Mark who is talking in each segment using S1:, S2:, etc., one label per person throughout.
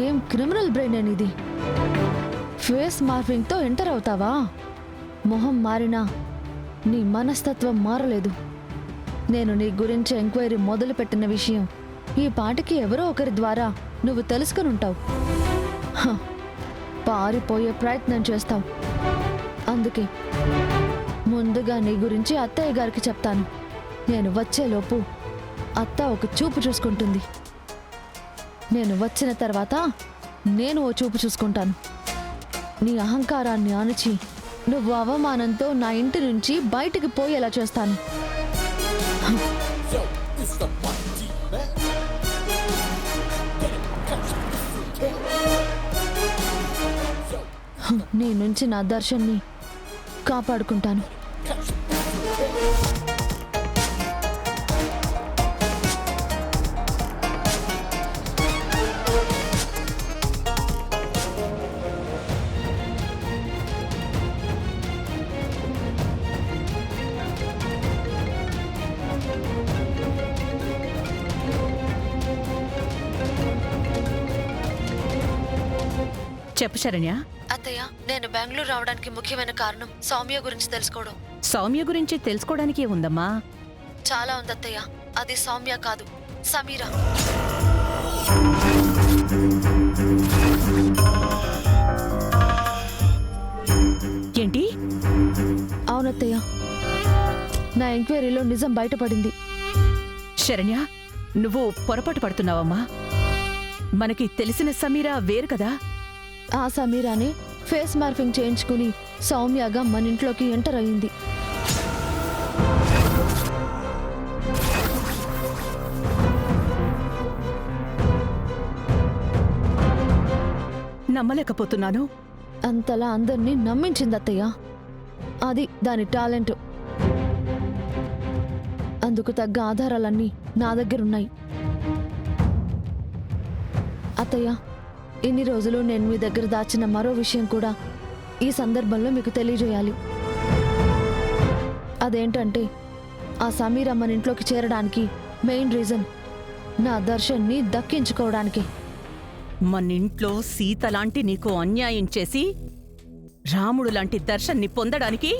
S1: ఏం criminal brain అనేది? Face మార్ఫింగ్తో enter అవుతావా? మొహం మారినా నీ మనస్తత్వం మారలేదు. నేను నీ గురించి ఎంక్వైరీ మొదలుపెట్టిన విషయం ఈ పాటికి ఎవరో ఒకరి ద్వారా నువ్వు తెలుసుకునుంటావు. పారిపోయే ప్రయత్నం చేస్తావు. అందుకే ముందుగా నీ గురించి అత్తయ్య గారికి చెప్తాను. నేను వచ్చేలోపు అత్త ఒక చూపు చూసుకుంటుంది. నేను వచ్చిన తర్వాత నేను ఓ చూపు చూసుకుంటాను. నీ అహంకారాన్ని అణచి నువ్వు అవమానంతో నా ఇంటి నుంచి బయటికి పోయేలా చేస్తాను. నీ నుంచి నా దర్శన్ని కాపాడుకుంటాను.
S2: చెప్పు శరణ్య.
S1: అత్తయ్య, నేను బెంగళూరు రావడానికి ముఖ్యమైన కారణం సౌమ్య గురించి తెలుసుకోవడం.
S2: సౌమ్య గురించి తెలుసుకోవడానికి ఉందమ్మా?
S1: చాలా ఉంది అత్తయ్య. అది సౌమ్య కాదు, సమీరా.
S2: ఏంటి?
S1: అవునత్తయ్య, నా ఎంక్వైరీలో నిజం బయటపడింది.
S2: శరణ్య, నువ్వు పొరపాటు పడుతున్నావమ్మా. మనకి తెలిసిన సమీరా వేరు కదా.
S1: ఆ సమీరానే ఫేస్ మార్ఫింగ్ చేయించుకుని సౌమ్యగా మన ఇంట్లోకి ఎంటర్ అయ్యింది.
S2: నమ్మలేకపోతున్నాను.
S1: అంతలా అందరినీ నమ్మించింది అత్తయ్య. అది దాని టాలెంట్. అందుకు తగ్గ ఆధారాలన్నీ నా దగ్గరున్నాయి. అత్తయ్య, ఇన్ని రోజులు నేను మీ దగ్గర దాచిన మరో విషయం కూడా ఈ సందర్భంలో మీకు తెలియజేయాలి. అదేంటంటే, ఆ సమీర మన ఇంట్లోకి చేరడానికి మెయిన్ రీజన్ నా దర్శన్ని దక్కించుకోవడానికి.
S2: మన ఇంట్లో సీత లాంటి నీకు అన్యాయం చేసి రాముడు లాంటి దర్శన్ని పొందడానికి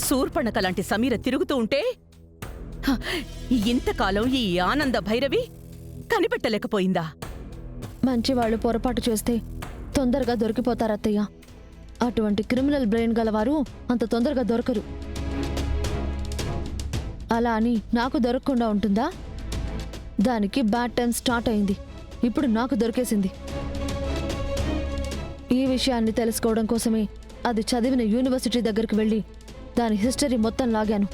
S2: శూర్పణఖ లాంటి సమీర తిరుగుతూ ఉంటే ఇంతకాలం ఈ ఆనంద భైరవి కనిపెట్టలేకపోయిందా?
S1: మంచివాళ్లు పొరపాటు చేస్తే తొందరగా దొరికిపోతారత్తయ్య. అటువంటి క్రిమినల్ బ్రెయిన్ గలవారు అంత తొందరగా దొరకరు. అలా అని నాకు దొరకకుండా ఉంటుందా? దానికి బ్యాడ్ టైం స్టార్ట్ అయింది. ఇప్పుడు నాకు దొరికేసింది. ఈ విషయాన్ని తెలుసుకోవడం కోసమే అది చదివిన యూనివర్సిటీ దగ్గరికి వెళ్ళి దాని హిస్టరీ మొత్తం లాగాను.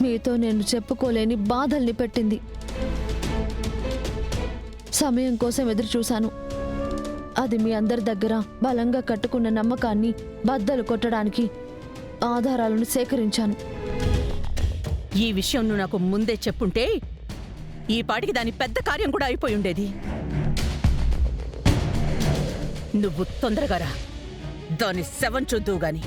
S1: మీతో నేను చెప్పుకోలేని బాధల్ని పెట్టింది. సమయం కోసం ఎదురు చూశాను. అది మీ అందరి దగ్గర బలంగా కట్టుకున్న నమ్మకాన్ని బద్దలు కొట్టడానికి ఆధారాలను సేకరించాను.
S2: ఈ విషయం నువ్వు నాకు ముందే చెప్పుంటే ఈ పాటికి దాని పెద్ద కార్యం కూడా అయిపోయి ఉండేది. నువ్వు తొందరగా రా, దాని శవం చూద్దువు గాని.